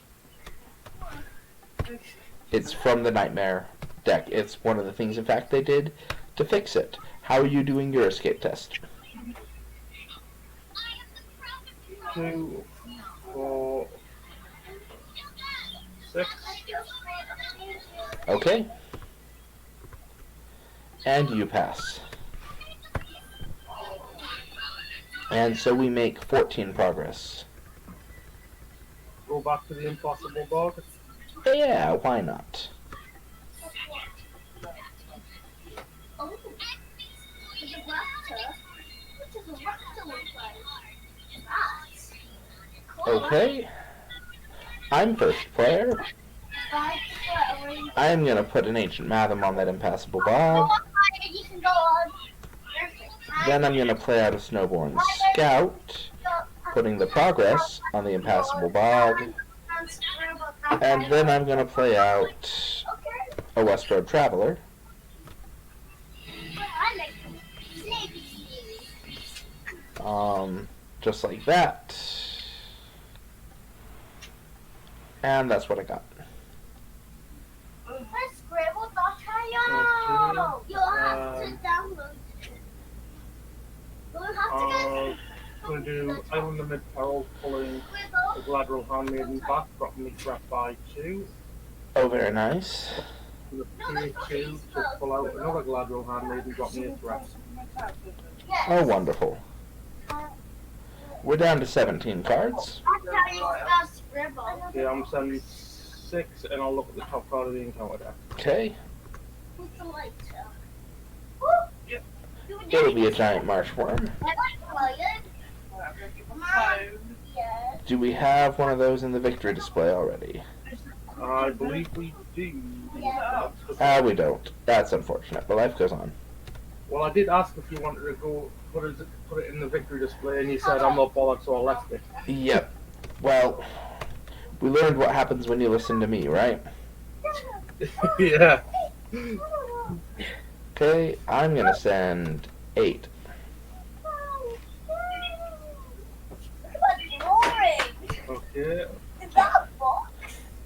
it's from the Nightmare deck. It's one of the things, in fact, they did to fix it. How are you doing your escape test? 2, 4, 6. Okay. And you pass. And so we make 14 progress. Go back to the impossible bog. Yeah, why not? Okay. I'm first player. I'm gonna put an Ancient Mathom on that Impassable Bog. Then I'm gonna play out a Snowborn Scout, putting the progress on the Impassable Bog. And then I'm gonna play out a West Road Traveler. Just like that. And that's what I got. Okay. You'll have to download it. You'll have to get Going to do Island of Mid-Peril, pulling the Gladriel Handmaiden back, dropping me threat by 2. Oh, very nice. And the tier 2 to pull out another Gladriel Handmaiden, drop me a threat. Oh, wonderful. We're down to 17 cards. Okay, I'm sending 6, and I'll look at the top card of the encounter deck. Okay. It'll be a giant marsh worm. Do we have one of those in the victory display already? I believe we do. We don't. That's unfortunate, but life goes on. Well, I did ask if you wanted to go put it in the victory display, and you said I'm not bothered, so I left it. Yep. Well, we learned what happens when you listen to me, right? Yeah. Okay, I'm gonna send 8. Okay.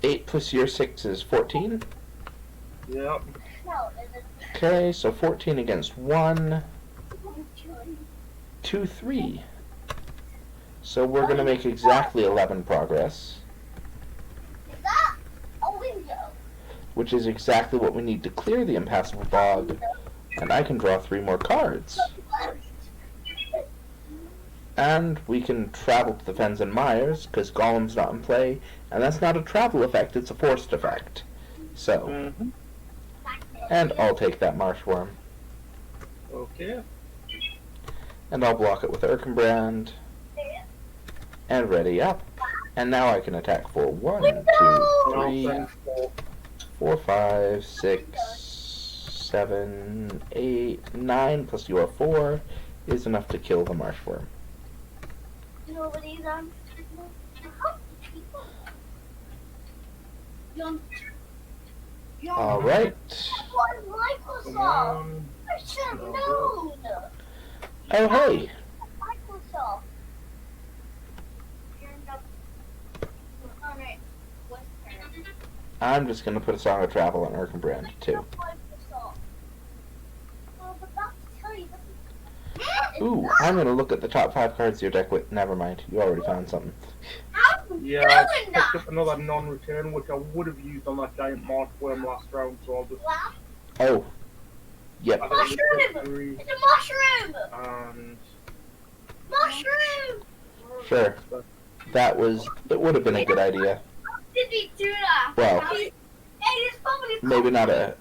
8 plus your 6 is 14. Yep. Okay, so 14 against 1. 2, 3. So we're gonna make exactly 11 progress. Which is exactly what we need to clear the impassable bog. And I can draw 3 more cards. And we can travel to the Fens and Mires, because Golem's not in play, and that's not a travel effect, it's a forced effect. So, and I'll take that marsh worm. Okay. And I'll block it with Erkenbrand. And ready up. And now I can attack for 1, 2, 3, 4, 5, 6, 7, 8, 9, plus your 4 is enough to kill the marsh worm. Alright. Come on. Oh, hey. I'm just going to put a Song of Travel on Erkenbrand, too. Ooh, I'm going to look at the top 5 cards of your deck with... Never mind, you already found something. Yeah, I picked up another non-return, which I would have used on that giant marsh worm last round, so I'll just... Oh. Yep. Mushroom! It's a mushroom! And... Mushroom! Sure. That was... It would have been a good idea. Did he do that? Well, maybe not a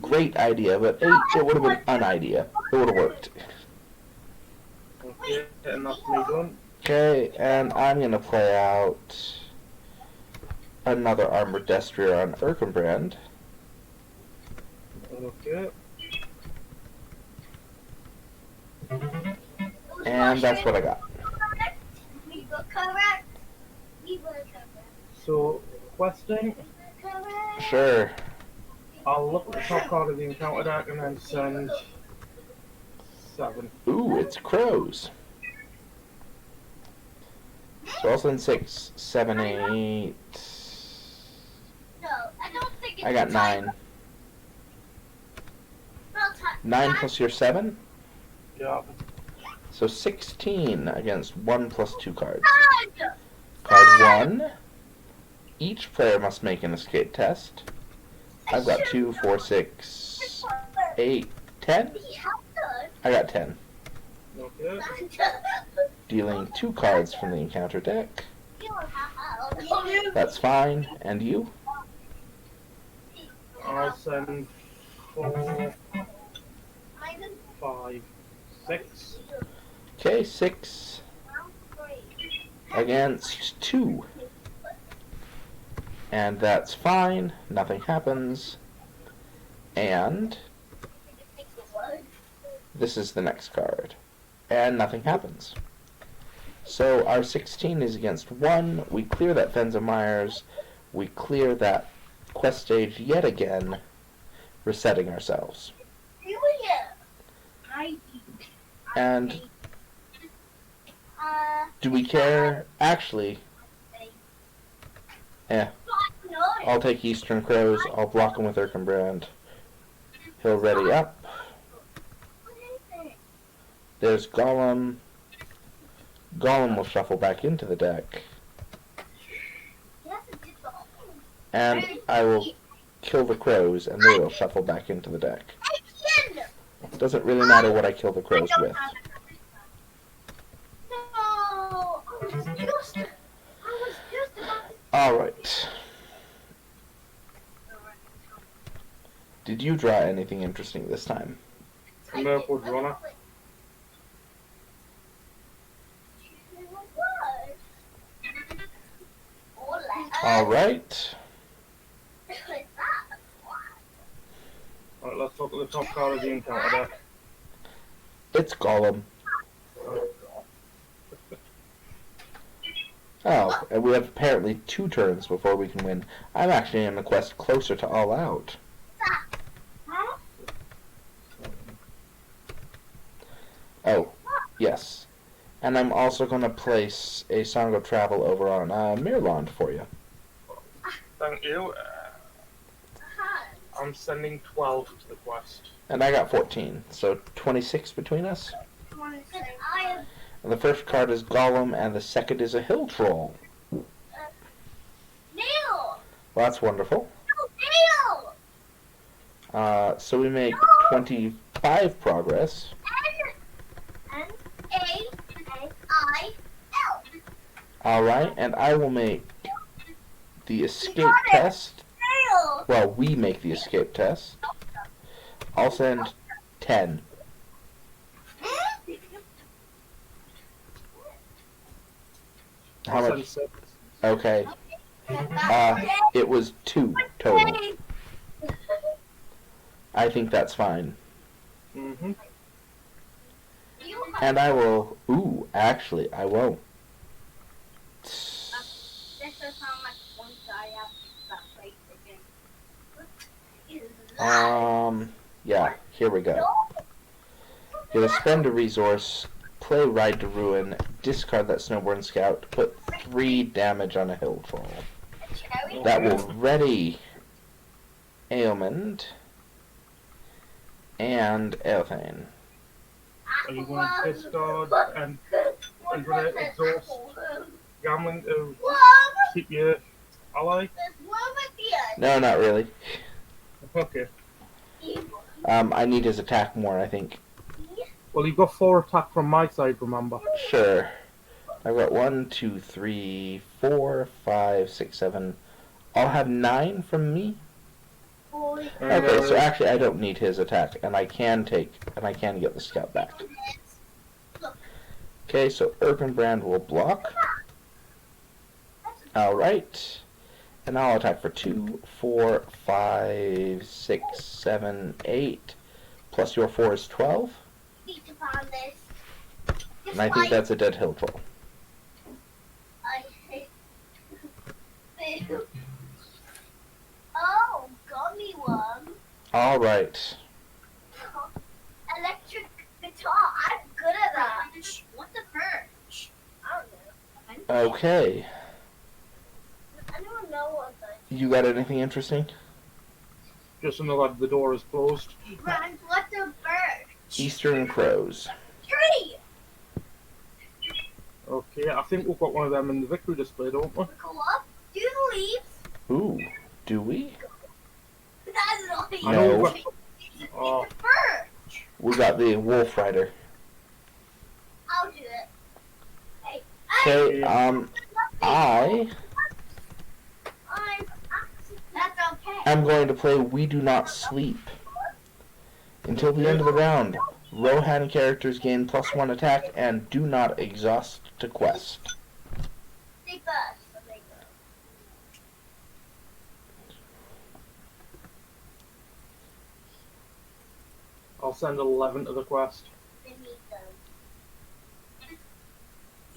great idea, but it would have been an idea. It would have worked. Okay, and that's me done. Okay, and I'm going to play out another Armored Destrier on Erkenbrand. Okay. And that's what I got. So, questing, Sure. I'll look at the top card of the encounter deck and then send 7. Ooh, it's crows. So I'll send 6, 7, 8. I got 9. 9 plus your 7? Yeah. So 16 against 1 plus 2 cards. Card 1. Each player must make an escape test. I've got 2, 4, 6, 8, 10. I got 10. Okay. Dealing 2 cards from the encounter deck. That's fine. And you? I'll send 4, 5, 6. Okay, 6 against 2. And that's fine. Nothing happens. And this is the next card. And nothing happens. So our 16 is against 1. We clear that Fens and Mires. We clear that quest stage yet again, resetting ourselves. And do we care? Actually, I'll take Eastern Crows. I'll block them with Erkenbrand. He'll ready up. What is it? There's Gollum. Gollum will shuffle back into the deck. Yes, it did the whole. And I will kill the crows, and they will shuffle back into the deck. Again! Doesn't really matter what I kill the I crows don't with. have it. No! I was just about to. Alright. Did you draw anything interesting this time? Miracle Runner. Alright. Right, let's look at the top card of the encounter deck. It's Gollum. Oh, and we have apparently 2 turns before we can win. I'm actually in a quest closer to All Out. Oh, yes. And I'm also going to place a Song of Travel over on Mirland for you. Thank you. I'm sending 12 to the quest. And I got 14, so 26 between us. And the first card is Gollum, and the second is a Hill Troll. Neil! Well, that's wonderful. Neil! So we make 25 progress. N-A-I-L. Alright, and I will make the escape got it. test. Neil! Well, we make the escape test. I'll send 10. How I'll much? send 6. Okay. It was 2 total. I think that's fine. Mm-hmm. And I will... Ooh, actually, I won't. This is how much points I have that place again. Yeah, here we go. You're gonna spend a resource, play Ride to Ruin, discard that Snowborn Scout, put 3 damage on a Hill Troll. That will ready Ailment and Elthane. Are you going to discard and are you going to exhaust gambling to keep your ally? No, not really. Okay. I need his attack more, I think. Well, you've got 4 attack from my side, remember? Sure. I've got 1, 2, 3, 4, 5, 6, 7. I'll have 9 from me. Okay, so actually I don't need his attack, and I can get the scout back. Okay, so Erkenbrand will block. Alright. And I'll attack for 2, 4, 5, 6, 7, 8. Plus your 4 is 12. And I think that's a dead Hill Troll. Oh, gummy one. Alright. Electric guitar. I'm good at that. What's a birch? I don't know. Okay. I don't know what that You got anything interesting? Just to know that the door is closed. Run, what's a birch? Eastern Crows. Tree. Okay, I think we've got one of them in the victory display, don't we? Go up. Do the leaves. Ooh, do we? That's not the I know No. we've got... Oh, It's a birch. We got the Wolf Rider. I'll do it. Hey. Okay, I'm That's okay. I'm going to play We Do Not Sleep. Until the end of the round, Rohan characters gain +1 attack and do not exhaust to quest. Stay first. I'll send 11 to the quest. They need them.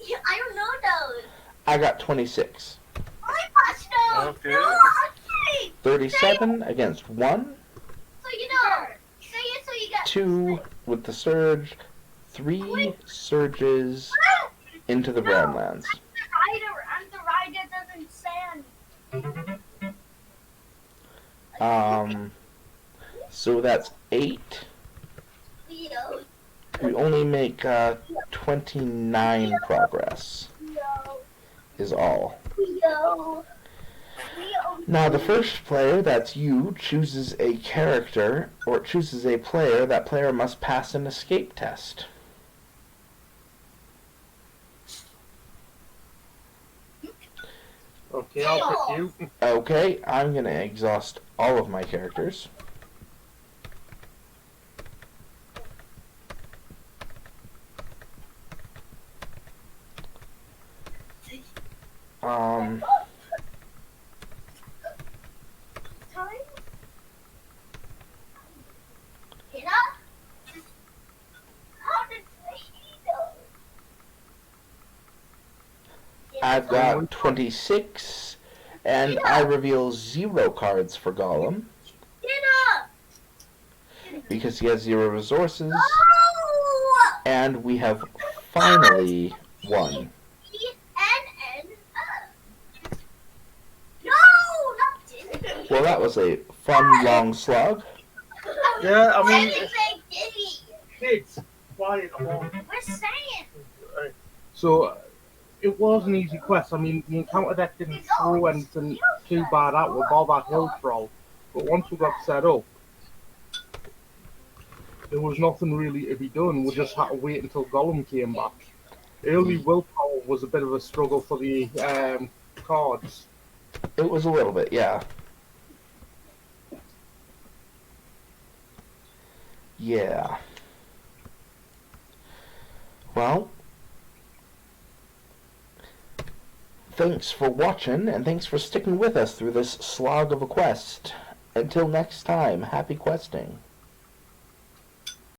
Yeah, I don't know those. I got 26. I watched those. Okay. No, I'll see. 37 against 1, So you know. Say it so you get 2 with the surge, 3 surges into the Brownlands. The rider doesn't say anything. So that's 8. Leo, We only make 29 progress, Leo, is all. Leo, Leo. Now, the first player, that's you, chooses a character, or chooses a player. That player must pass an escape test. Okay, I'll pick you. Okay, I'm going to exhaust all of my characters. Um, Time? Get up. How did he know? I've got 26, and I reveal 0 cards for Gollum, Get up. because he has 0 resources, No! and we have finally won. E-N-N. No, not Oh, Well, that was a fun, long slog. Yeah, I mean, Diddy. kids, quiet, I'm on. We're saying. So, it was an easy quest. I mean, the encounter deck didn't throw anything too bad out with all that hill troll. But once we got set up, there was nothing really to be done. We just had to wait until Gollum came back. Early willpower was a bit of a struggle for the cards. It was a little bit, yeah. Yeah. Well, thanks for watching, and thanks for sticking with us through this slog of a quest. Until next time, happy questing.